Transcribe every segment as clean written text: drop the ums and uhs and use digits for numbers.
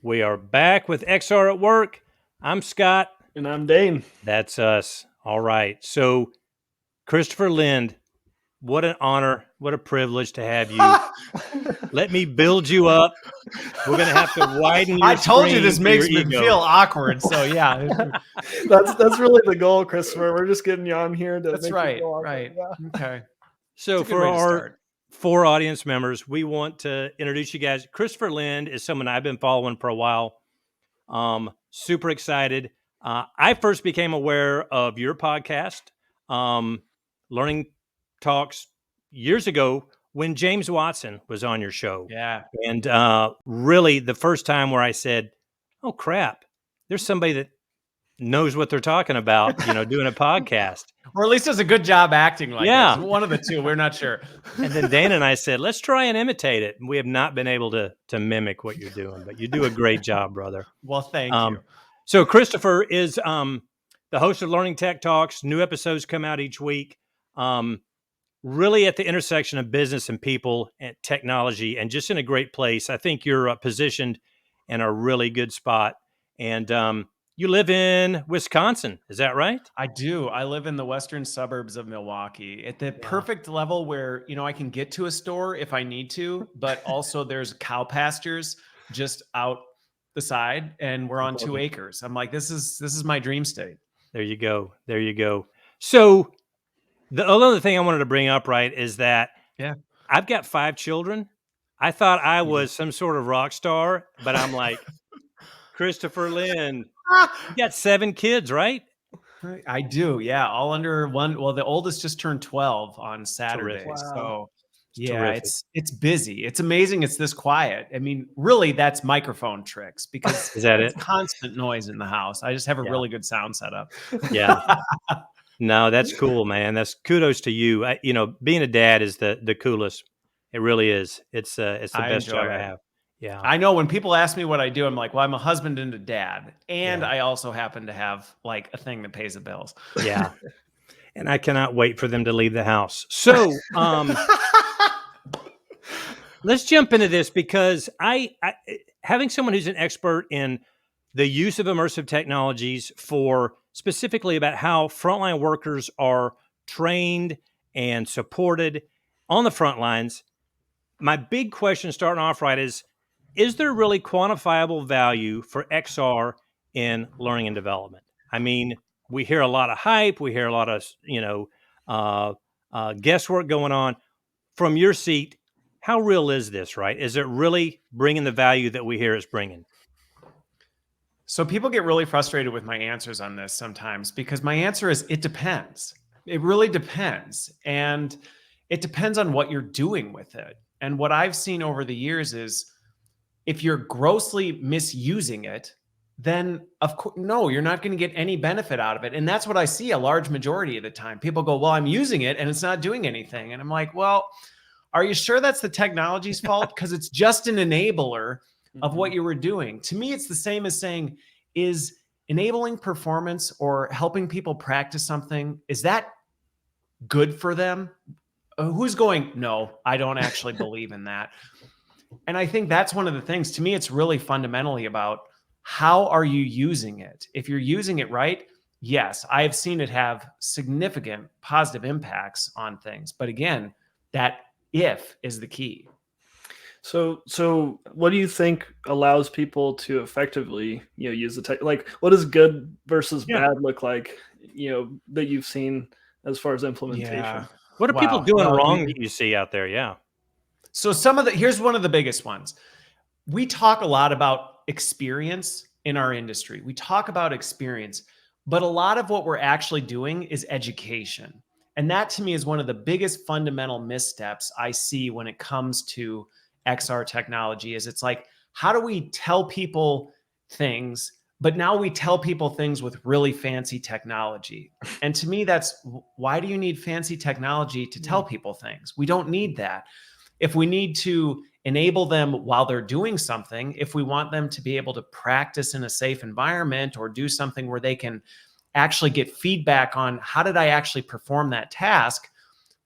We are back with XR at Work. I'm Scott. And I'm Dane. That's us. All right. So, Christopher Lind, what an honor, what a privilege to have you. Let me build you up. We're going to have to widen your I told you screen this for makes your me ego. feel awkward. So yeah, That's really the goal, Christopher. We're just getting you on here to that's make right. you feel awkward. Right. Yeah. Okay. So, It's a good for way to our start. 4 audience members, we want to introduce you guys. Christopher Lind is someone I've been following for a while. Super excited. I first became aware of your podcast, Learning Talks, years ago when James Watson was on your show. Yeah. And really the first time where I said, oh, crap, there's somebody that knows what they're talking about, doing a podcast. Or at least does a good job acting like Yeah. it. One of the two. We're not sure. And then Dana and I said, let's try and imitate it. And we have not been able to mimic what you're doing, but you do a great job, brother. Well, thank you. So Christopher is the host of Learning Tech Talks. New episodes come out each week. Really at the intersection of business and people and technology, and just in a great place. I think you're positioned in a really good spot. And you live in Wisconsin. Is that right? I do. I live in the western suburbs of Milwaukee at the perfect level where, I can get to a store if I need to, but also there's cow pastures just out the side, and we're on 2 acres. I'm like, this is my dream state. There you go. There you go. So the other thing I wanted to bring up, right, is that I've got 5 children. I thought I was some sort of rock star, but I'm like, Christopher Lind, you got 7 kids, right? I do. Yeah. All under one. Well, the oldest just turned 12 on Saturday. Wow. So yeah, terrific. it's busy. It's amazing. It's this quiet. I mean, really that's microphone tricks because Is that it's it? constant noise in the house. I just have a really good sound setup. Yeah. No, that's cool, man. That's kudos to you. Being a dad is the coolest. It really is. It's the best job I have. Yeah. I know when people ask me what I do, I'm like, well, I'm a husband and a dad. And I also happen to have like a thing that pays the bills. Yeah. And I cannot wait for them to leave the house. So let's jump into this because I having someone who's an expert in the use of immersive technologies for specifically about how frontline workers are trained and supported on the front lines. My big question starting off right is there really quantifiable value for XR in learning and development? I mean, we hear a lot of hype. We hear a lot of, guesswork going on. From your seat, how real is this, right? Is it really bringing the value that we hear it's bringing? So people get really frustrated with my answers on this sometimes because my answer is it depends. It really depends. And it depends on what you're doing with it. And what I've seen over the years is if you're grossly misusing it, then of course, no, you're not going to get any benefit out of it. And that's what I see a large majority of the time. People go, well, I'm using it and it's not doing anything. And I'm like, well, are you sure that's the technology's fault? Because it's just an enabler of what you were doing. To me, it's the same as saying, is enabling performance or helping people practice something, is that good for them? Who's going, no, I don't actually believe in that. And I think that's one of the things. To me, it's really fundamentally about how are you using it? If you're using it right, yes, I have seen it have significant positive impacts on things. But again, that if is the key. So what do you think allows people to effectively, use the tech? Like, what does good versus bad look like, that you've seen as far as implementation? Yeah. What are people doing wrong that you see out there? Yeah. So here's one of the biggest ones. We talk a lot about experience in our industry. We talk about experience, but a lot of what we're actually doing is education. And that to me is one of the biggest fundamental missteps I see when it comes to XR technology is it's like, how do we tell people things, but now we tell people things with really fancy technology. And to me, that's why do you need fancy technology to tell people things? We don't need that. If we need to enable them while they're doing something, if we want them to be able to practice in a safe environment or do something where they can actually get feedback on how did I actually perform that task,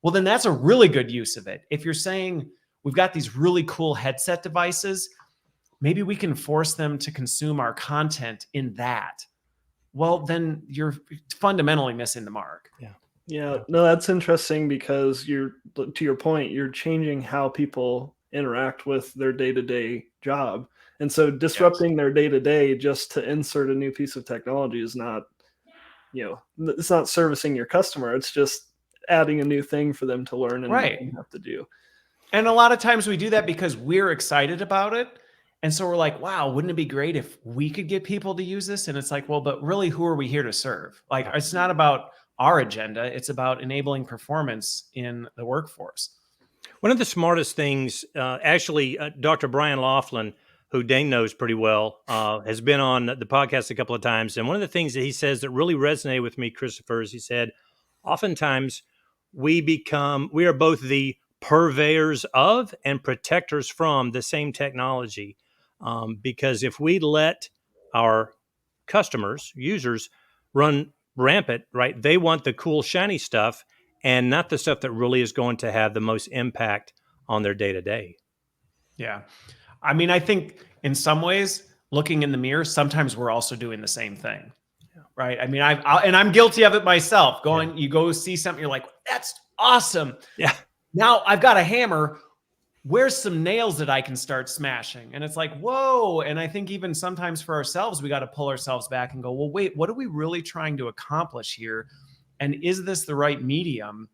well, then that's a really good use of it. If you're saying we've got these really cool headset devices, maybe we can force them to consume our content in that. Well, then you're fundamentally missing the mark. Yeah, no, that's interesting because to your point, you're changing how people interact with their day-to-day job. And so disrupting their day-to-day just to insert a new piece of technology is not, it's not servicing your customer. It's just adding a new thing for them to learn and have to do. And a lot of times we do that because we're excited about it. And so we're like, wow, wouldn't it be great if we could get people to use this? And it's like, well, but really, who are we here to serve? Like, it's not about our agenda. It's about enabling performance in the workforce. One of the smartest things, Dr. Brian Laughlin, who Dane knows pretty well, has been on the podcast a couple of times. And one of the things that he says that really resonated with me, Christopher, is he said, oftentimes we are both the purveyors of and protectors from the same technology. Because if we let our customers, users, run rampant, right, they want the cool, shiny stuff and not the stuff that really is going to have the most impact on their day-to-day. Yeah. I mean, I think in some ways, looking in the mirror, sometimes we're also doing the same thing, right? I mean, I'm guilty of it myself. You go see something, you're like, that's awesome. Yeah. Now I've got a hammer. Where's some nails that I can start smashing? And it's like, whoa. And I think even sometimes for ourselves, we got to pull ourselves back and go, well, wait, what are we really trying to accomplish here? And is this the right medium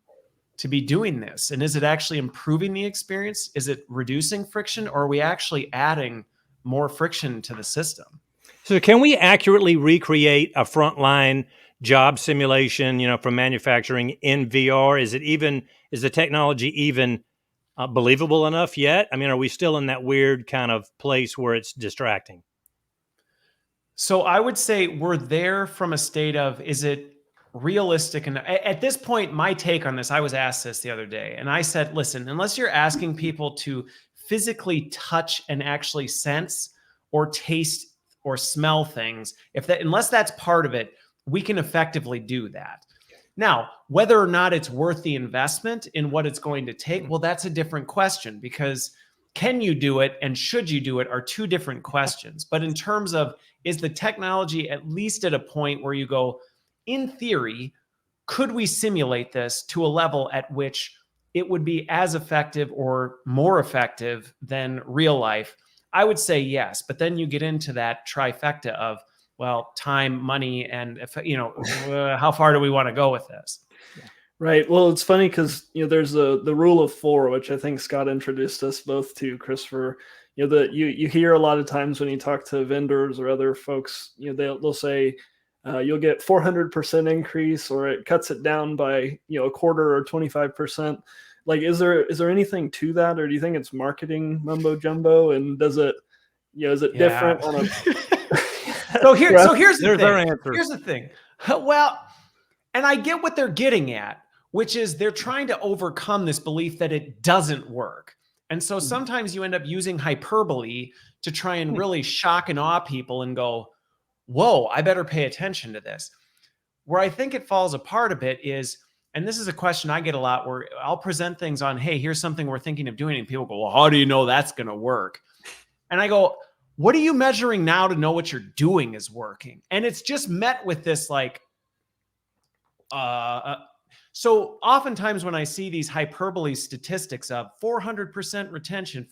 to be doing this? And is it actually improving the experience? Is it reducing friction, or are we actually adding more friction to the system? So can we accurately recreate a frontline job simulation, from manufacturing in VR? Is the technology even believable enough yet? I mean, are we still in that weird kind of place where it's distracting? So I would say we're there from a state of, is it realistic? And at this point, my take on this, I was asked this the other day, and I said, listen, unless you're asking people to physically touch and actually sense or taste or smell things, unless that's part of it, we can effectively do that. Now, whether or not it's worth the investment in what it's going to take, well, that's a different question, because can you do it and should you do it are two different questions. But in terms of, is the technology at least at a point where you go, in theory, could we simulate this to a level at which it would be as effective or more effective than real life? I would say yes. But then you get into that trifecta of, well, time, money, and how far do we want to go with this? Right. Well, it's funny because there's the rule of 4, which I think Scott introduced us both to, Christopher. You hear a lot of times when you talk to vendors or other folks, they'll say you'll get 400% increase, or it cuts it down by a quarter or 25%. Like, is there anything to that, or do you think it's marketing mumbo jumbo? And does it is it different on a So here's the thing. Answer. Here's the thing. Well, and I get what they're getting at, which is they're trying to overcome this belief that it doesn't work. And so sometimes you end up using hyperbole to try and really shock and awe people and go, whoa, I better pay attention to this. Where I think it falls apart a bit is, and this is a question I get a lot, where I'll present things on, hey, here's something we're thinking of doing. And people go, well, how do you know that's going to work? And I go, what are you measuring now to know what you're doing is working? And it's just met with this like, so oftentimes when I see these hyperbole statistics of 400% retention,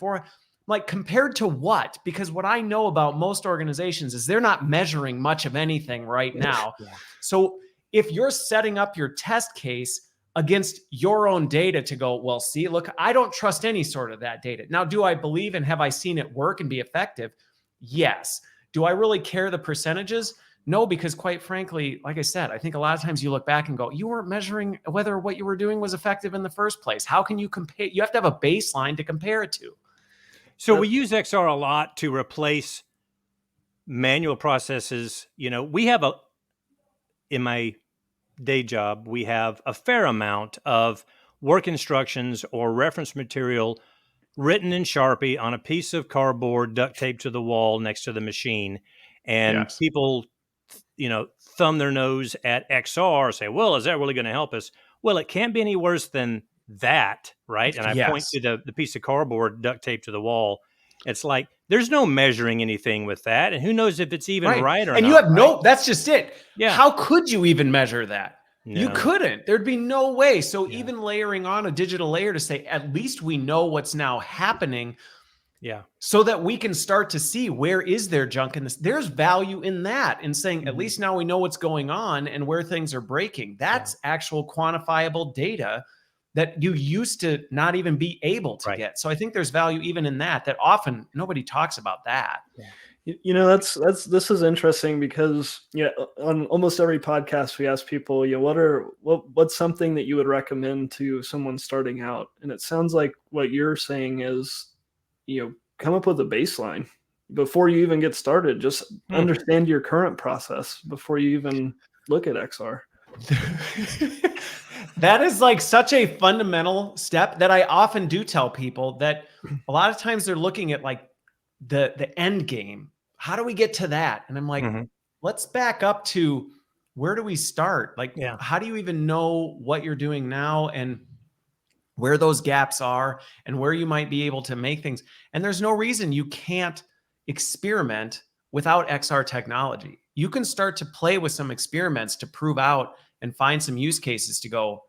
like, compared to what? Because what I know about most organizations is they're not measuring much of anything right now. Yeah. So if you're setting up your test case against your own data to go, well, see, look, I don't trust any sort of that data. Now, do I believe and have I seen it work and be effective? Yes. Do I really care the percentages? No, because quite frankly, like I said, I think a lot of times you look back and go, you weren't measuring whether what you were doing was effective in the first place. How can you compare? You have to have a baseline to compare it to. So we use XR a lot to replace manual processes. We have in my day job, we have a fair amount of work instructions or reference material written in Sharpie on a piece of cardboard, duct taped to the wall next to the machine. And people, thumb their nose at XR, say, well, is that really going to help us? Well, it can't be any worse than that, right? And I point to the piece of cardboard duct taped to the wall. It's like there's no measuring anything with that, and who knows if it's even right or not. And you have right? that's just it. Yeah. How could you even measure that? You No. couldn't. There'd be no way. So Yeah. even layering on a digital layer to say, at least we know what's now happening. Yeah. So that we can start to see where is there junk in this. There's value in that, in saying, at least now we know what's going on and where things are breaking. That's actual quantifiable data that you used to not even be able to get. So I think there's value even in that often nobody talks about that. You know, this is interesting because on almost every podcast we ask people, what's something that you would recommend to someone starting out? And it sounds like what you're saying is, come up with a baseline before you even get started. Just understand your current process before you even look at XR. That is like such a fundamental step that I often do tell people that a lot of times they're looking at like the end game. How do we get to that? And I'm like, let's back up to where do we start? Like, how do you even know what you're doing now and where those gaps are and where you might be able to make things? And there's no reason you can't experiment without XR technology. You can start to play with some experiments to prove out and find some use cases to go,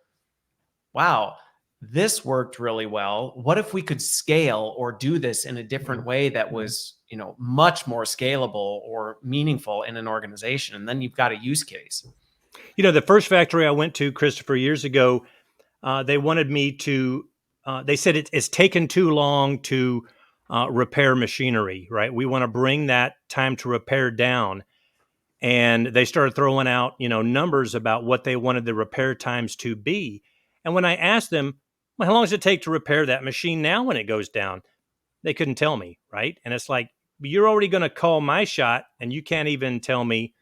wow, this worked really well. What if we could scale or do this in a different way that was, much more scalable or meaningful in an organization? And then you've got a use case. The first factory I went to, Christopher, years ago, they wanted me to, they said it's taken too long to repair machinery, right? We want to bring that time to repair down. And they started throwing out, numbers about what they wanted the repair times to be. And when I asked them, well, how long does it take to repair that machine now when it goes down? They couldn't tell me, right? And it's like, you're already going to call my shot and you can't even tell me,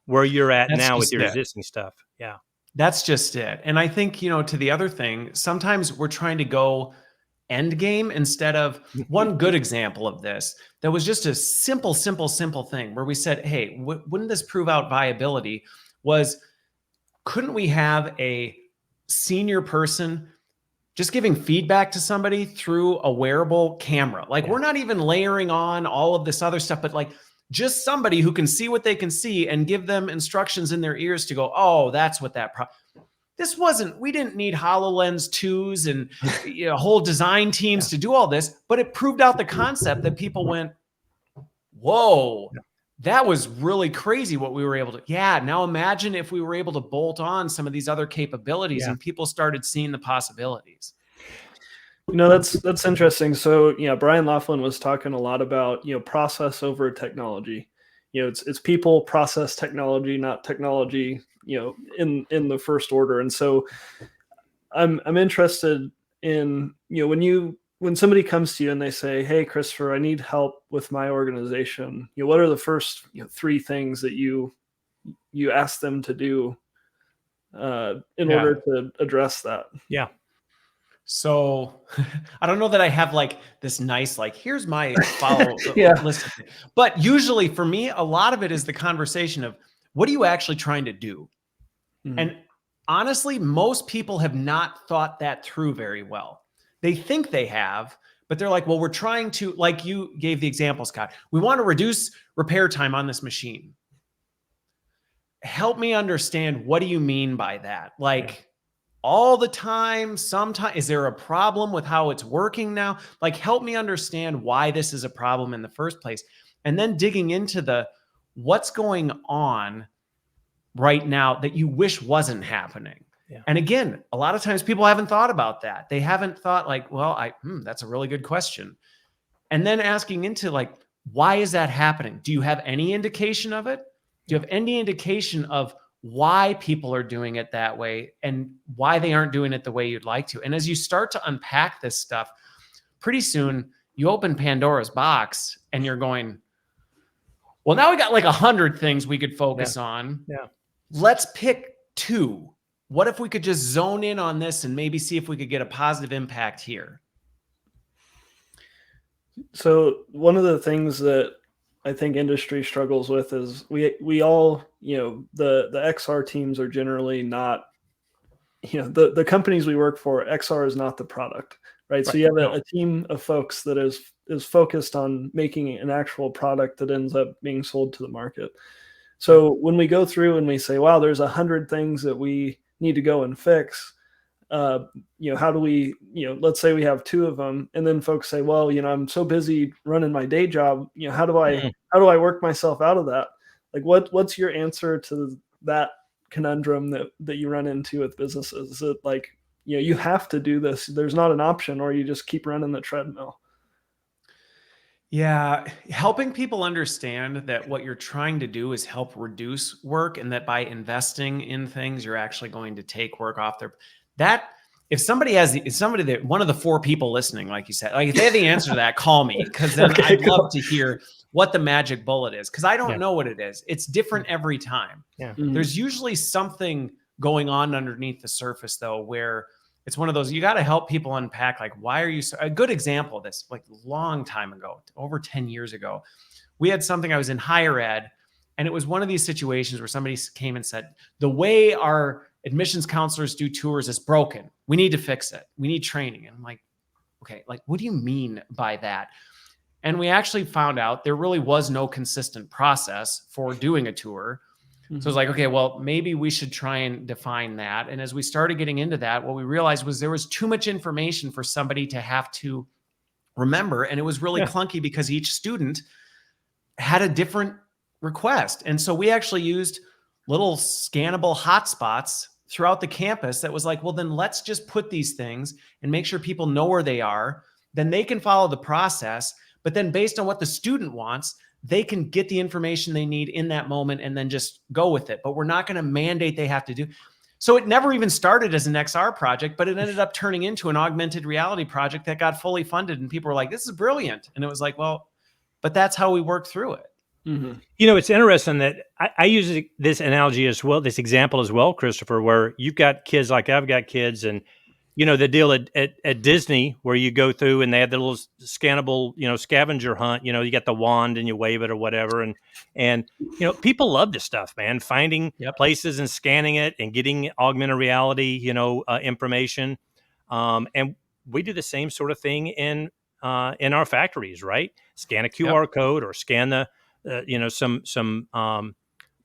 where you're at now with your existing stuff. Yeah. That's just it. And I think, to the other thing, sometimes we're trying to go end game instead of one good example of this. That was just a simple thing where we said, hey, wouldn't this prove out viability? Couldn't we have a senior person just giving feedback to somebody through a wearable camera? Like we're not even layering on all of this other stuff, but like just somebody who can see what they can see and give them instructions in their ears to go, oh, that's what we didn't need HoloLens 2s and whole design teams to do all this, but it proved out the concept that people went, whoa, that was really crazy what we were able to. Yeah. Now imagine if we were able to bolt on some of these other capabilities and people started seeing the possibilities. That's interesting. So, Brian Laughlin was talking a lot about, process over technology. It's people, process, technology, not technology, in the first order. And so I'm interested in, when somebody comes to you and they say, hey, Christopher, I need help with my organization, what are the first 3 things that you ask them to do in order to address that? Yeah. So I don't know that I have like this nice, like, here's my follow list. But usually for me, a lot of it is the conversation of what are you actually trying to do? And honestly, most people have not thought that through very well. They think they have, but they're like, well, we're trying to, like you gave the example, Scott, we want to reduce repair time on this machine. Help me understand, what do you mean by that? Like, all the time, sometimes, is there a problem with how it's working now? Like, help me understand why this is a problem in the first place. And then digging into what's going on right now that you wish wasn't happening. Yeah. And again, a lot of times people haven't thought about that. They haven't thought like, well, that's a really good question. And then asking into like, why is that happening? Do you have any indication of it? Do you have any indication of why people are doing it that way and why they aren't doing it the way you'd like to? And as you start to unpack this stuff, pretty soon you open Pandora's box and you're going, well, now we got like 100 things we could focus on. Yeah. Let's pick 2. What if we could just zone in on this and maybe see if we could get a positive impact here? So one of the things that I think industry struggles with is we all, the XR teams are generally not, the companies we work for, XR is not the product, right? So you have a team of folks that is is focused on making an actual product that ends up being sold to the market. So when we go through and we say, wow, there's 100 things that we need to go and fix, how do we, let's say we have 2 of them, and then folks say, well, I'm so busy running my day job, how do I work myself out of that? Like, what's your answer to that conundrum that you run into with businesses? Is it like, you have to do this, there's not an option, or you just keep running the treadmill? Yeah, helping people understand that what you're trying to do is help reduce work, and that by investing in things, you're actually going to take work off that. If somebody that one of the 4 people listening, like you said, like if they have the answer to that, call me, because then Okay, I'd cool. love to hear what the magic bullet is, because I don't know what it is. It's different every time. Yeah. There's usually something going on underneath the surface, though, where it's one of those, you got to help people unpack, like, why are you a good example of this, like long time ago, over 10 years ago, we had something, I was in higher ed, and it was one of these situations where somebody came and said, the way our admissions counselors do tours is broken. We need to fix it. We need training. And I'm like, okay, like, what do you mean by that? And we actually found out there really was no consistent process for doing a tour. So it's like, okay, well, maybe we should try and define that. And as we started getting into that, what we realized was there was too much information for somebody to have to remember. And it was really clunky because each student had a different request. And so we actually used little scannable hotspots throughout the campus that was like, well, then let's just put these things and make sure people know where they are. Then they can follow the process. But then based on what the student wants, they can get the information they need in that moment and then just go with it. But we're not going to mandate they have to do. So it never even started as an XR project, but it ended up turning into an augmented reality project that got fully funded. And people were like, this is brilliant. And it was like, well, but that's how we worked through it. It's interesting that I use this analogy as well, this example as well, Christopher, where you've got kids like I've got kids, and the deal at Disney where you go through and they have the little scannable, scavenger hunt, you got the wand and you wave it or whatever. And people love this stuff, man, finding places and scanning it and getting augmented reality, information. And we do the same sort of thing in our factories, right? Scan a QR code or scan the, some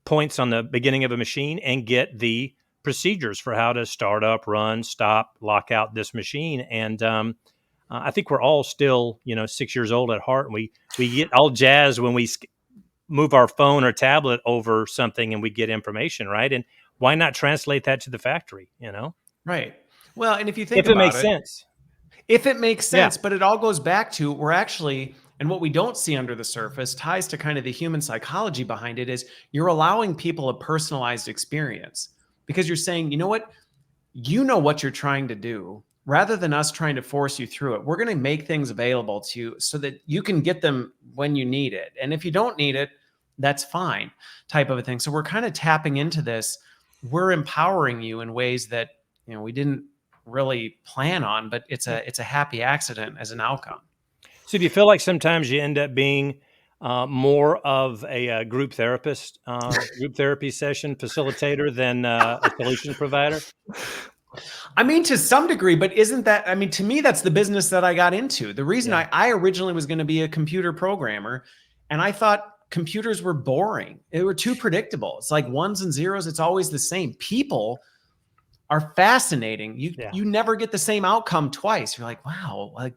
points on the beginning of a machine and get the procedures for how to start up, run, stop, lock out this machine. And I think we're all still, 6 years old at heart, and we get all jazzed when we move our phone or tablet over something and we get information, right? And why not translate that to the factory, Right. Well, and if you think if it makes sense. If it makes sense, but it all goes back to we're actually, and what we don't see under the surface ties to kind of the human psychology behind it, is you're allowing people a personalized experience, because you're saying, you know what you're trying to do, rather than us trying to force you through it. We're going to make things available to you so that you can get them when you need it. And if you don't need it, that's fine, type of a thing. So we're kind of tapping into this. We're empowering you in ways that, we didn't really plan on, but it's a happy accident as an outcome. So do you feel like sometimes you end up being more of a group therapy session facilitator than a solution provider? I mean, to some degree, but isn't that, to me, that's the business that I got into. The reason I originally was going to be a computer programmer, and I thought computers were boring. They were too predictable. It's like ones and zeros. It's always the same. People are fascinating. You never get the same outcome twice. You're like, wow, like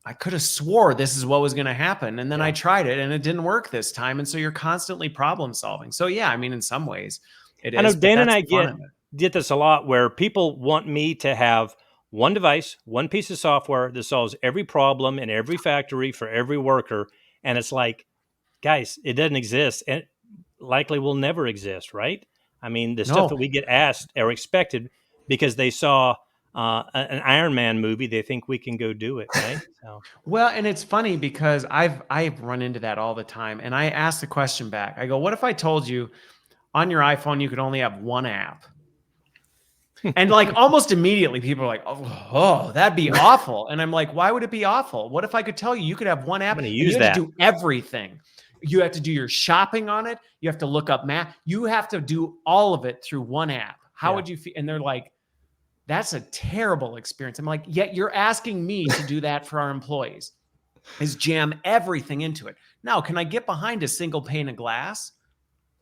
I could have swore this is what was going to happen. And then I tried it and it didn't work this time. And so you're constantly problem solving. So in some ways it is. I know Dan and I get this a lot, where people want me to have one device, one piece of software that solves every problem in every factory for every worker. And it's like, guys, it doesn't exist, and likely will never exist, right? The stuff that we get asked or expected because they saw an Iron Man movie, they think we can go do it, right? So. Well, and it's funny because I've run into that all the time, and I ask the question back. I go, what if I told you on your iPhone you could only have one app? And like almost immediately people are like, oh, that'd be awful. And I'm like, why would it be awful? What if I could tell you could have one app and you have to do everything? You have to do your shopping on it. You have to look up math. You have to do all of it through one app. How would you feel? And they're like, that's a terrible experience. I'm like, yet you're asking me to do that for our employees. is jam everything into it. Now, can I get behind a single pane of glass?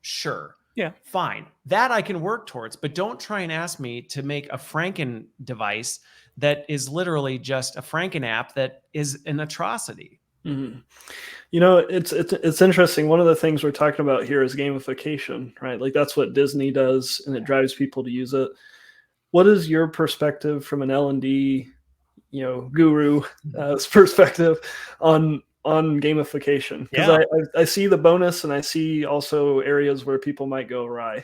Sure. Yeah. Fine. That I can work towards, but don't try and ask me to make a Franken device that is literally just a Franken app that is an atrocity. Mm-hmm. You know, it's interesting. One of the things we're talking about here is gamification, right? Like that's what Disney does, and it drives people to use it. What is your perspective from an L&D, guru's perspective on gamification? Because I see the bonus, and I see also areas where people might go awry.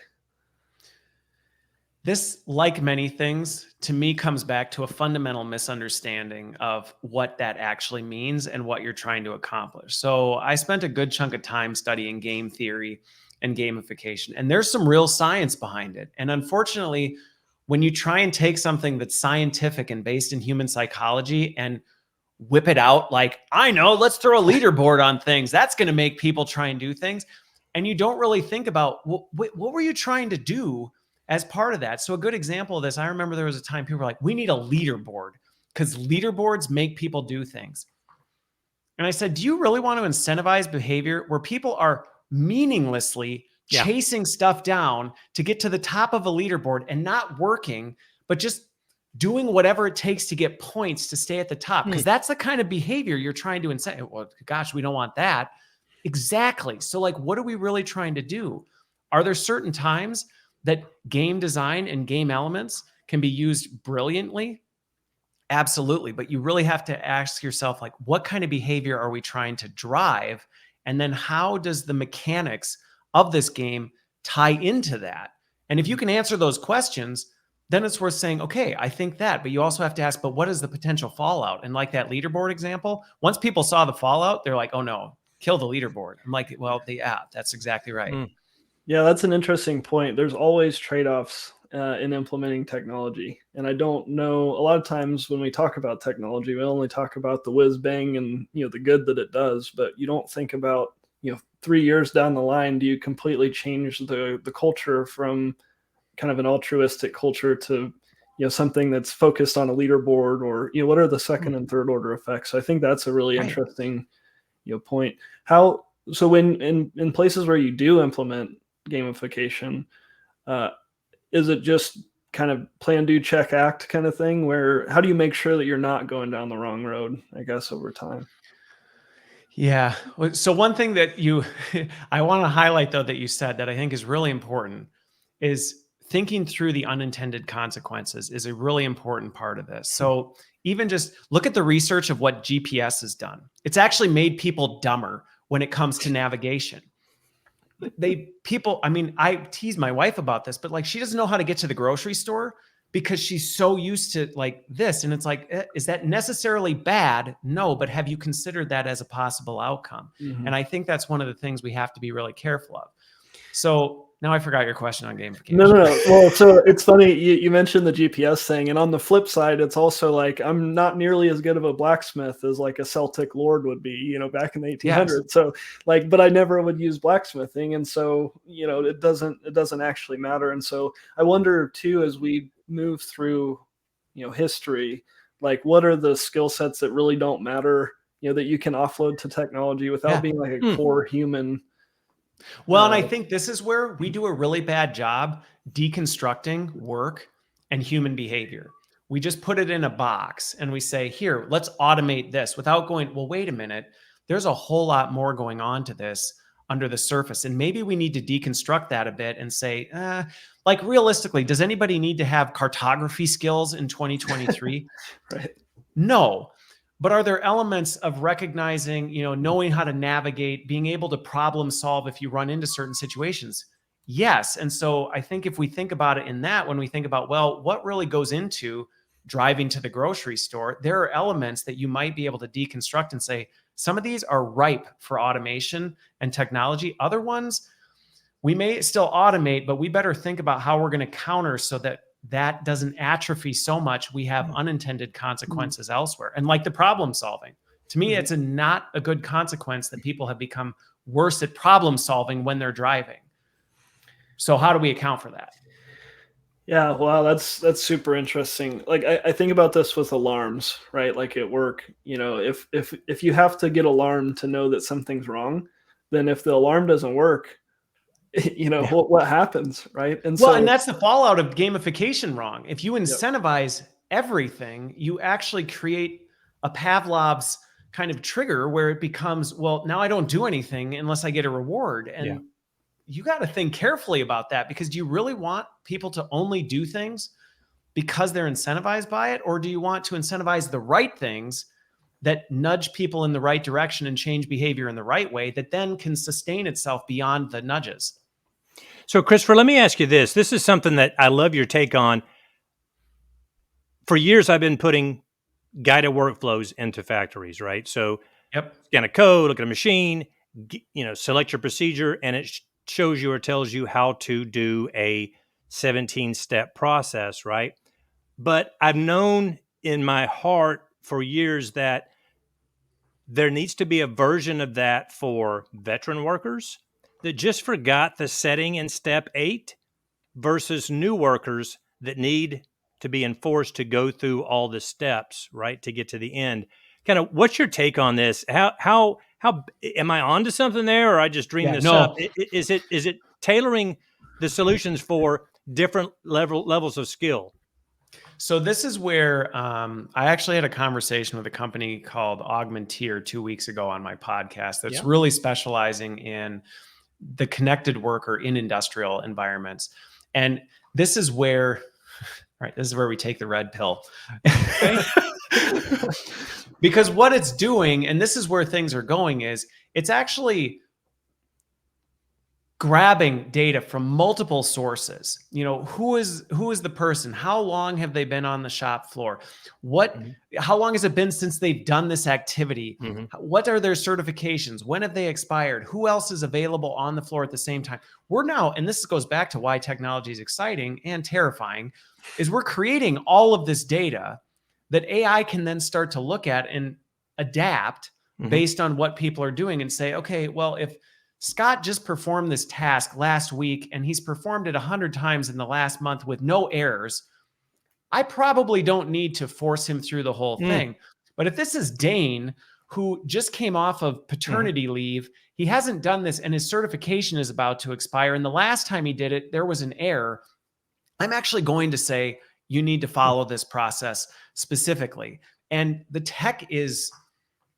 This, like many things, to me comes back to a fundamental misunderstanding of what that actually means and what you're trying to accomplish. So I spent a good chunk of time studying game theory and gamification, and there's some real science behind it. And unfortunately, when you try and take something that's scientific and based in human psychology and whip it out like, I know, let's throw a leaderboard on things, that's going to make people try and do things. And you don't really think about what were you trying to do as part of that. So a good example of this, I remember there was a time people were like, we need a leaderboard because leaderboards make people do things. And I said, do you really want to incentivize behavior where people are meaninglessly chasing stuff down to get to the top of a leaderboard and not working, but just doing whatever it takes to get points to stay at the top? Because that's the kind of behavior you're trying to incent. Well, gosh, we don't want that. Exactly. So like, what are we really trying to do? Are there certain times that game design and game elements can be used brilliantly? Absolutely. But you really have to ask yourself, like, what kind of behavior are we trying to drive? And then how does the mechanics of this game tie into that? And if you can answer those questions, then it's worth saying, okay, I think that, but you also have to ask, but what is the potential fallout? And like that leaderboard example, once people saw the fallout, they're like, oh no, kill the leaderboard. I'm like, well, yeah, that's exactly right. Yeah, that's an interesting point. There's always trade-offs in implementing technology. And I don't know, a lot of times when we talk about technology, we only talk about the whiz bang and, the good that it does, but you don't think about, 3 years down the line, do you completely change the culture from kind of an altruistic culture to, something that's focused on a leaderboard, or, what are the second and third order effects? So I think that's a really interesting, point. So when in places where you do implement gamification, is it just kind of plan, do, check, act kind of thing, where how do you make sure that you're not going down the wrong road, I guess, over time? Yeah. So one thing that I want to highlight though, that you said that I think is really important is thinking through the unintended consequences is a really important part of this. So even just look at the research of what GPS has done. It's actually made people dumber when it comes to navigation. I tease my wife about this, but like, she doesn't know how to get to the grocery store because she's so used to like this. And it's like, is that necessarily bad? No, but have you considered that as a possible outcome? Mm-hmm. And I think that's one of the things we have to be really careful of. So now I forgot your question on gamification. No. Well, so it's funny. You mentioned the GPS thing. And on the flip side, it's also like, I'm not nearly as good of a blacksmith as like a Celtic lord would be, back in the 1800s. Yes. So like, but I never would use blacksmithing. And so, it doesn't actually matter. And so I wonder too, as we move through, history, like what are the skill sets that really don't matter, that you can offload to technology without being like a core human. Well, and I think this is where we do a really bad job deconstructing work and human behavior. We just put it in a box and we say, here, let's automate this without going, well, wait a minute. There's a whole lot more going on to this under the surface. And maybe we need to deconstruct that a bit and say, like realistically, does anybody need to have cartography skills in 2023? Right. No. But are there elements of recognizing, knowing how to navigate, being able to problem solve if you run into certain situations? Yes. And so I think if we think about it in that, when we think about, well, what really goes into driving to the grocery store, there are elements that you might be able to deconstruct and say, some of these are ripe for automation and technology. Other ones, we may still automate, but we better think about how we're going to counter so that that doesn't atrophy so much we have unintended consequences elsewhere. And like the problem solving, to me, it's not a good consequence that people have become worse at problem solving when they're driving. So how do we account for that? Yeah, wow, that's super interesting. Like I think about this with alarms, right? Like at work, if you have to get alarmed to know that something's wrong, then if the alarm doesn't work, Yeah. what happens, right? And Well, and so, that's the fallout of gamification wrong. If you yep, incentivize everything, you actually create a Pavlov's kind of trigger where it becomes, well, now I don't do anything unless I get a reward. Yeah. And you got to think carefully about that, because do you really want people to only do things because they're incentivized by it? Or do you want to incentivize the right things that nudge people in the right direction and change behavior in the right way that then can sustain itself beyond the nudges? So, Christopher, let me ask you this. This is something that I love your take on. For years, I've been putting guided workflows into factories, right? So, Yep. scan a code, look at a machine, select your procedure, and it shows you or tells you how to do a 17-step process, right? But I've known in my heart for years that there needs to be a version of that for veteran workers that just forgot the setting in step 8 versus new workers that need to be enforced to go through all the steps, right, to get to the end. Kind of, what's your take on this? How am I onto something there, or I just dream Yeah, this up? no. Is it tailoring the solutions for different levels of skill? So this is where I actually had a conversation with a company called Augmenteer 2 weeks ago on my podcast that's Yeah. really specializing in the connected worker in industrial environments. And this is where, right, this is where we take the red pill. Okay. Because what it's doing, and this is where things are going, is it's actually grabbing data from multiple sources. Who is the person? How long have they been on the shop floor? How long has it been since they've done this activity? Mm-hmm. What are their certifications? When have they expired? Who else is available on the floor at the same time? We're now, and this goes back to why technology is exciting and terrifying, is we're creating all of this data that AI can then start to look at and adapt based on what people are doing and say, okay, well, if Scott just performed this task last week and he's performed it 100 times in the last month with no errors, I probably don't need to force him through the whole thing. But if this is Dane, who just came off of paternity leave, he hasn't done this and his certification is about to expire, and the last time he did it, there was an error, I'm actually going to say, you need to follow this process specifically. And the tech is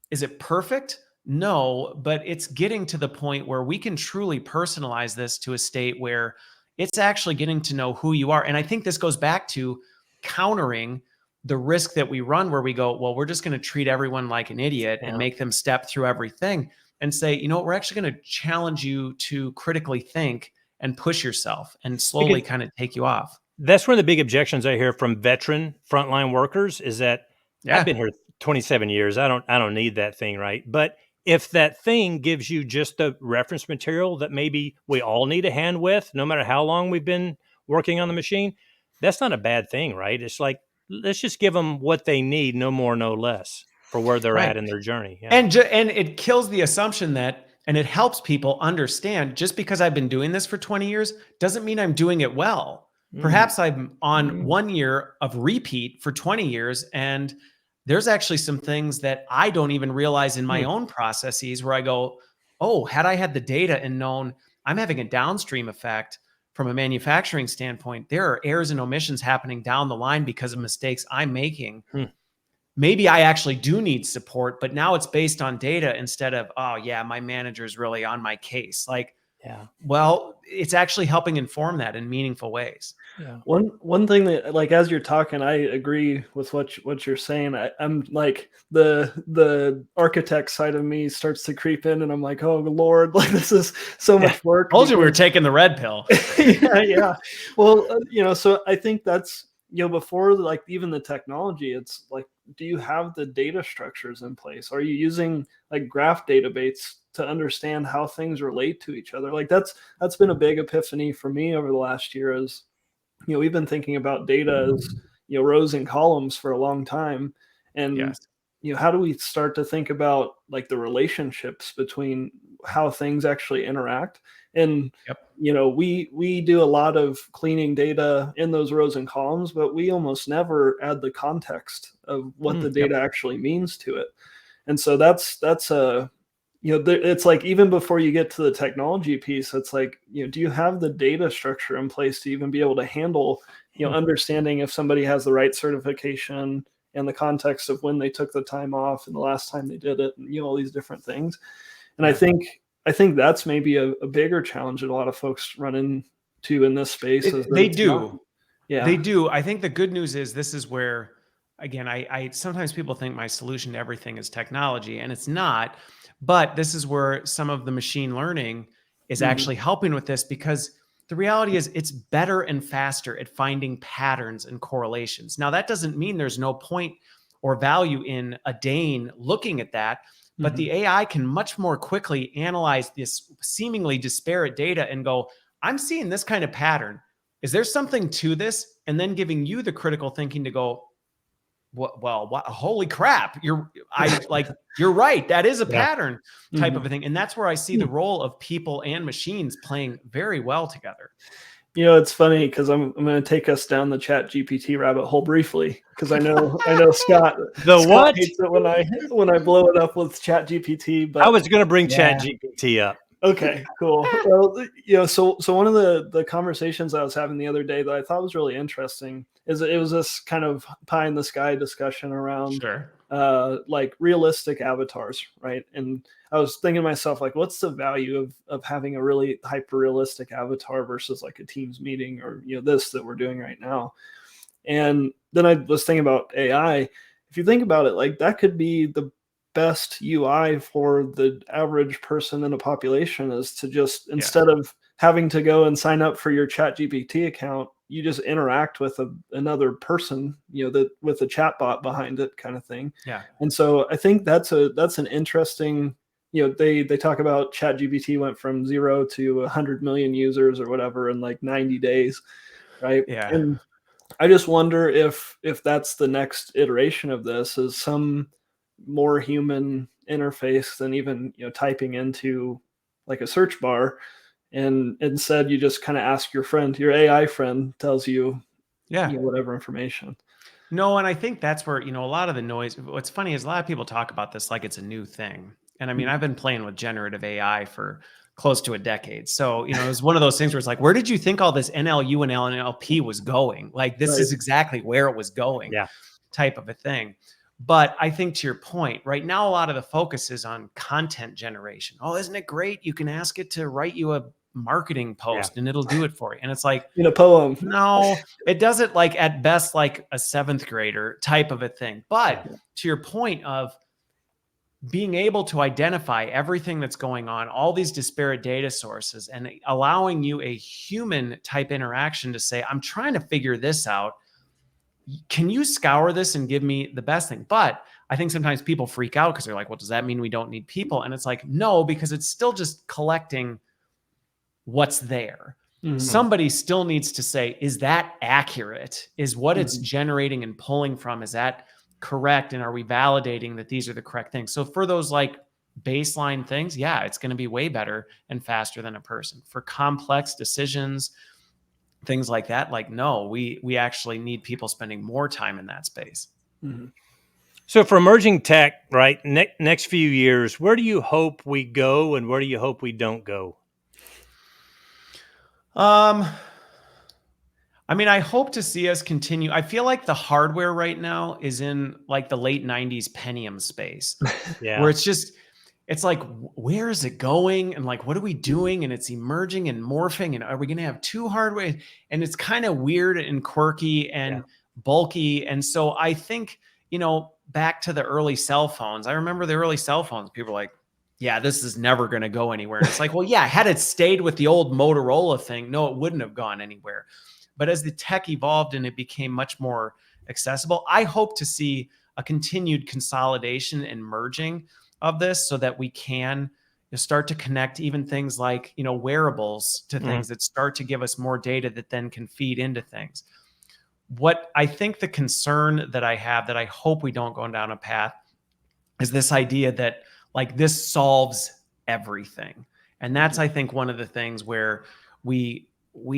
it perfect? No, but it's getting to the point where we can truly personalize this to a state where it's actually getting to know who you are. And I think this goes back to countering the risk that we run where we go, well, we're just going to treat everyone like an idiot and make them step through everything, and say, we're actually going to challenge you to critically think and push yourself and slowly kind of take you off. That's one of the big objections I hear from veteran frontline workers is that I've been here 27 years. I don't need that thing, right? But if that thing gives you just the reference material that maybe we all need a hand with, no matter how long we've been working on the machine, that's not a bad thing, right? It's like, let's just give them what they need, no more, no less, for where they're at in their journey. Yeah. And it kills the assumption that, and it helps people understand, just because I've been doing this for 20 years doesn't mean I'm doing it well. Perhaps I'm on 1 year of repeat for 20 years, and there's actually some things that I don't even realize in my own processes where I go, oh, had I had the data and known I'm having a downstream effect from a manufacturing standpoint, there are errors and omissions happening down the line because of mistakes I'm making. Maybe I actually do need support, but now it's based on data instead of, oh yeah, my manager's really on my case. Like, well, it's actually helping inform that in meaningful ways. Yeah. One thing that, like, as you're talking, I agree with what you're saying. I'm like, the architect side of me starts to creep in, and I'm like, oh Lord, like this is so much work. Told you we were taking the red pill. yeah. Well, so I think that's, before like even the technology, it's like, do you have the data structures in place? Are you using like graph database to understand how things relate to each other? Like that's been a big epiphany for me over the last year. Is, we've been thinking about data as, rows and columns for a long time. And, how do we start to think about like the relationships between how things actually interact. And Yep. we do a lot of cleaning data in those rows and columns, but we almost never add the context of what the data actually means to it. And so that's a it's like, even before you get to the technology piece, it's like, do you have the data structure in place to even be able to handle, understanding if somebody has the right certification and the context of when they took the time off and the last time they did it, and all these different things. And I think that's maybe a bigger challenge that a lot of folks run into in this space. They do. Yeah, they do. I think the good news is this is where, again, I sometimes people think my solution to everything is technology, and it's not. But this is where some of the machine learning is actually helping with this, because the reality is it's better and faster at finding patterns and correlations. Now, that doesn't mean there's no point or value in a Dane looking at that, but the AI can much more quickly analyze this seemingly disparate data and go, I'm seeing this kind of pattern. Is there something to this? And then giving you the critical thinking to go, well, holy crap, you're right. That is a pattern type of a thing. And that's where I see the role of people and machines playing very well together. It's funny because I'm going to take us down the Chat GPT rabbit hole briefly, because I know Scott. What? Hates it when I blow it up with Chat GPT. But I was going to bring Chat GPT up. Okay, cool. Well, so one of the conversations I was having the other day that I thought was really interesting is it was this kind of pie in the sky discussion around like realistic avatars, right? And I was thinking to myself, like, what's the value of having a really hyper realistic avatar versus like a Teams meeting or this that we're doing right now? And then I was thinking about AI. If you think about it, like, that could be the best UI for the average person in a population, is to just, instead of having to go and sign up for your Chat GPT account, you just interact with another person, that with a chat bot behind it, kind of thing. Yeah. And so I think that's an interesting, they talk about Chat GPT went from 0 to 100 million users or whatever in like 90 days. Right. Yeah. And I just wonder if that's the next iteration of this, is some more human interface than even typing into like a search bar, and instead you just kind of ask your friend, your AI friend tells you whatever information. No, and I think that's where a lot of the noise. What's funny is a lot of people talk about this like it's a new thing, and I mean, I've been playing with generative AI for close to a decade, so it was one of those things where it's like, where did you think all this NLU and NLP was going? Like, this is exactly where it was going, type of a thing. But I think, to your point, right now, a lot of the focus is on content generation. Oh, isn't it great? You can ask it to write you a marketing post and it'll do it for you. And it's like, in a poem. No, it does it like at best, like a 7th grader type of a thing. But to your point of being able to identify everything that's going on, all these disparate data sources, and allowing you a human type interaction to say, I'm trying to figure this out. Can you scour this and give me the best thing? But I think sometimes people freak out because they're like, well, does that mean we don't need people? And it's like, no, because it's still just collecting what's there. Somebody still needs to say, is that accurate? Is what it's generating and pulling from, is that correct? And are we validating that these are the correct things? So for those like baseline things, it's going to be way better and faster than a person. For complex decisions, things like that, like, no, we actually need people spending more time in that space. So for emerging tech, right, next few years, where do you hope we go and where do you hope we don't go? I mean, I hope to see us continue. I feel like the hardware right now is in like the late 90s Pentium space, where it's like, where is it going? And like, what are we doing? And it's emerging and morphing. And are we going to have 2 hardware? And it's kind of weird and quirky and bulky. And so I think, back to the early cell phones. I remember the early cell phones. People were like, this is never going to go anywhere. And it's like, well, had it stayed with the old Motorola thing, no, it wouldn't have gone anywhere. But as the tech evolved and it became much more accessible, I hope to see a continued consolidation and merging of this so that we can start to connect even things like, wearables to things that start to give us more data that then can feed into things. What I think the concern that I have, that I hope we don't go down a path, is this idea that like this solves everything. And that's, I think, one of the things where we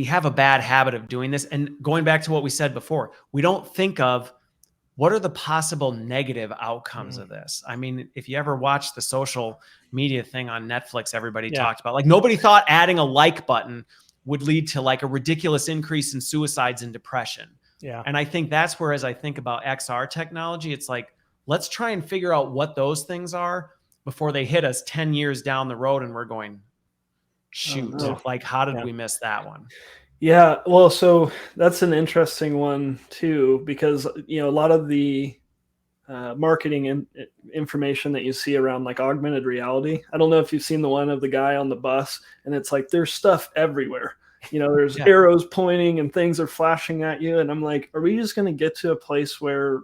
have a bad habit of doing this. And going back to what we said before, we don't think of what are the possible negative outcomes of this. I mean, if you ever watch the social media thing on Netflix, everybody talked about, like, nobody thought adding a like button would lead to like a ridiculous increase in suicides and depression. Yeah. And I think that's where, as I think about XR technology, it's like, let's try and figure out what those things are before they hit us 10 years down the road and we're going, shoot, like, how did we miss that one? Yeah, well, so that's an interesting one too, because a lot of the marketing information that you see around like augmented reality. I don't know if you've seen the one of the guy on the bus, and it's like there's stuff everywhere. There's arrows pointing and things are flashing at you, and I'm like, are we just going to get to a place where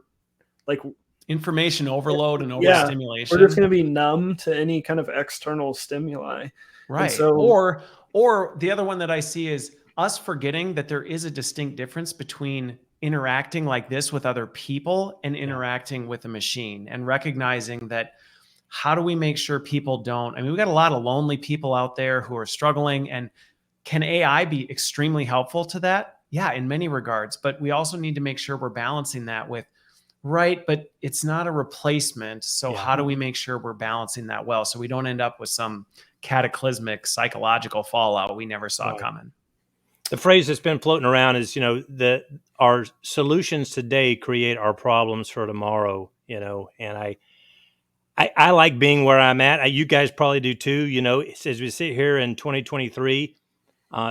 like information overload and overstimulation? We're just going to be numb to any kind of external stimuli, right? And so, or the other one that I see is us forgetting that there is a distinct difference between interacting like this with other people and interacting with a machine, and recognizing that, how do we make sure people don't, I mean, we've got a lot of lonely people out there who are struggling, and can AI be extremely helpful to that? Yeah, in many regards, but we also need to make sure we're balancing that with, right, but it's not a replacement. So how do we make sure we're balancing that well, so we don't end up with some cataclysmic psychological fallout we never saw coming? The phrase that's been floating around is, that our solutions today create our problems for tomorrow, and I like being where I'm at. You guys probably do too. As we sit here in 2023,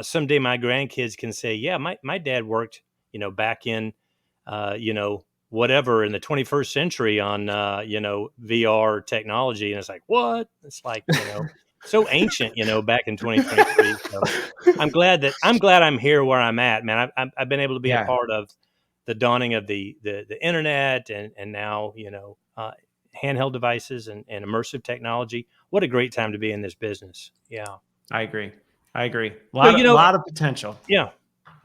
someday my grandkids can say, yeah, my dad worked, back in, whatever in the 21st century on, VR technology. And it's like, what? It's like, so ancient, back in 2023. So I'm glad I'm here where I'm at, man. I've been able to be a part of the dawning of the internet and now, handheld devices and immersive technology. What a great time to be in this business. Yeah. I agree. A lot of potential. Yeah.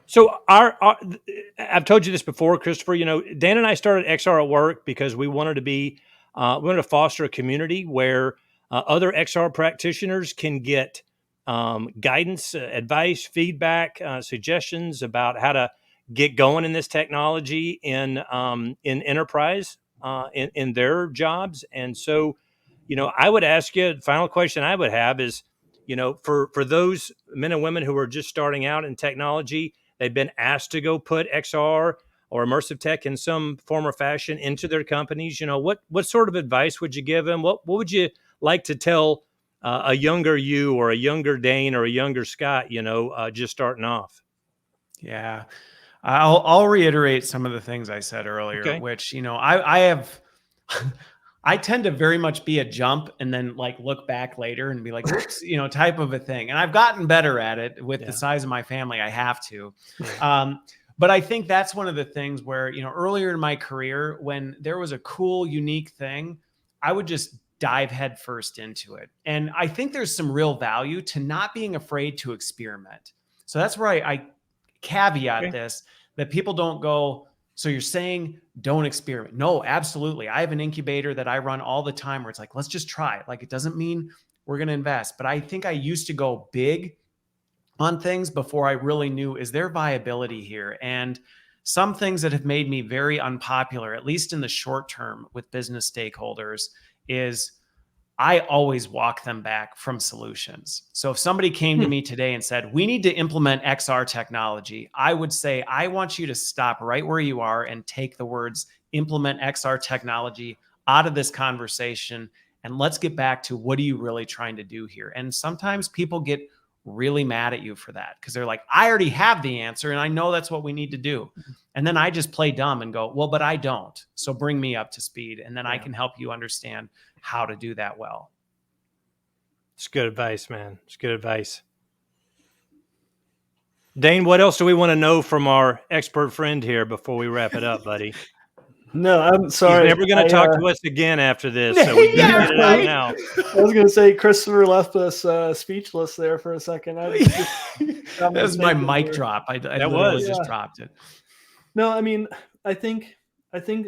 So I've told you this before, Christopher, Dan and I started XR at work because we wanted to foster a community where other XR practitioners can get guidance, advice, feedback, suggestions about how to get going in this technology in enterprise, in their jobs. And so, I would ask you, the final question I would have is, for those men and women who are just starting out in technology, they've been asked to go put XR or immersive tech in some form or fashion into their companies. What sort of advice would you give them? What would you like to tell a younger you or a younger Dane or a younger Scott, just starting off? Yeah, I'll reiterate some of the things I said earlier, which, I have, I tend to very much be a jump and then like look back later and be like, oops, type of a thing. And I've gotten better at it with the size of my family. I have to. But I think that's one of the things where, earlier in my career, when there was a cool, unique thing, I would just dive headfirst into it. And I think there's some real value to not being afraid to experiment. So that's where I caveat this, that people don't go, so you're saying don't experiment. No, absolutely. I have an incubator that I run all the time where it's like, let's just try it. Like, it doesn't mean we're going to invest. But I think I used to go big on things before I really knew, is there viability here? And some things that have made me very unpopular, at least in the short term with business stakeholders, is I always walk them back from solutions. So if somebody came to me today and said, we need to implement XR technology, I would say, I want you to stop right where you are and take the words implement XR technology out of this conversation. And let's get back to, what are you really trying to do here? And sometimes people get really mad at you for that, because they're like, I already have the answer and I know that's what we need to do. And then I just play dumb and go, well, but I don't. So bring me up to speed, and then I can help you understand how to do that well. It's good advice, man. It's good advice. Dane, what else do we want to know from our expert friend here before we wrap it up, buddy? No, I'm sorry. He's never going to talk to us again after this, so we got to get it out now. I was going to say, Christopher left us speechless there for a second. That was my mic drop. I literally just dropped it. No, I mean, I think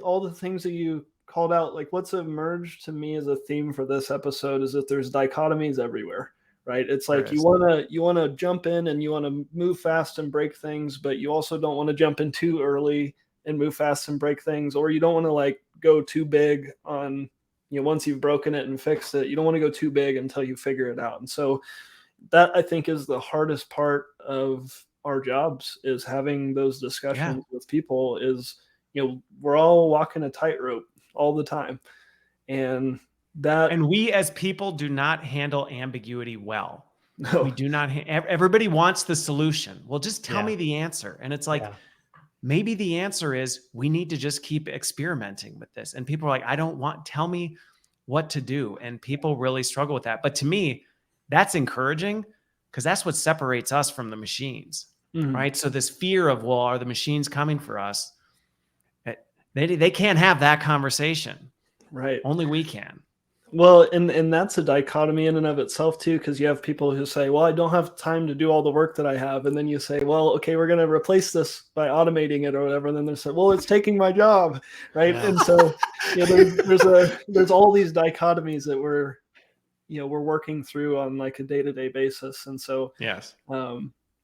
all the things that you called out, like what's emerged to me as a theme for this episode is that there's dichotomies everywhere, right? It's like you want to jump in and you want to move fast and break things, but you also don't want to jump in too early and move fast and break things, or you don't want to like go too big on, once you've broken it and fixed it, you don't want to go too big until you figure it out. And so that I think is the hardest part of our jobs, is having those discussions with people. Is, we're all walking a tightrope all the time. And we as people do not handle ambiguity well. No. We do not. Everybody wants the solution. Well, just tell me the answer. And it's like, maybe the answer is we need to just keep experimenting with this. And people are like, tell me what to do. And people really struggle with that. But to me, that's encouraging, because that's what separates us from the machines, right? So this fear of, well, are the machines coming for us? They can't have that conversation. Right. Only we can. Well, and that's a dichotomy in and of itself too, because you have people who say, well, I don't have time to do all the work that I have. And then you say, well, okay, we're going to replace this by automating it or whatever. And then they say, well, it's taking my job. Right. Yeah. And so there's all these dichotomies that we're working through on like a day-to-day basis. And so, yes,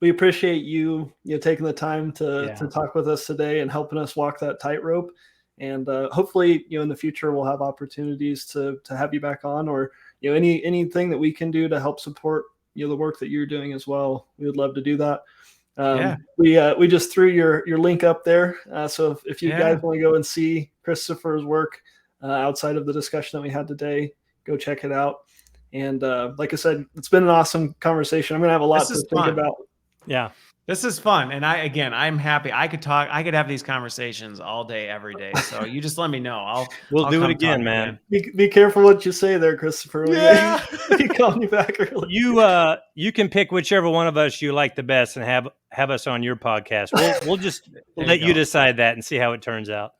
we appreciate you taking the time to talk with us today and helping us walk that tightrope. And hopefully, in the future, we'll have opportunities to have you back on, or anything that we can do to help support the work that you're doing as well. We would love to do that. We just threw your link up there, so if you guys want to go and see Christopher's work outside of the discussion that we had today, go check it out. And like I said, it's been an awesome conversation. I'm gonna have a lot to think about. Yeah. This is fun. And I'm happy. I could have these conversations all day, every day. So you just let me know. We'll I'll do it again, man. Be careful what you say there, Christopher. Yeah. You call me back early. You can pick whichever one of us you like the best and have us on your podcast. We'll just let you decide that and see how it turns out.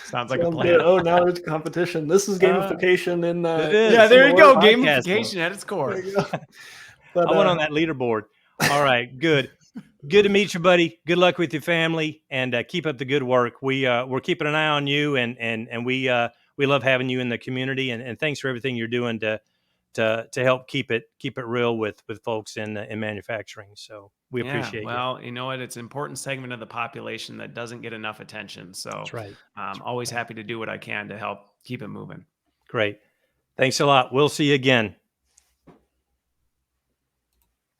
Sounds like a plan. Good. Oh, now there's competition. This is gamification there you go. Gamification at its core. But, I went on that leaderboard. All right, good. Good to meet you, buddy. Good luck with your family, and keep up the good work. We're keeping an eye on you, and we love having you in the community. And thanks for everything you're doing to help keep it real with folks in manufacturing. So we appreciate it. Well, you know what? It's an important segment of the population that doesn't get enough attention. So that's right. I'm always happy to do what I can to help keep it moving. Great. Thanks a lot. We'll see you again.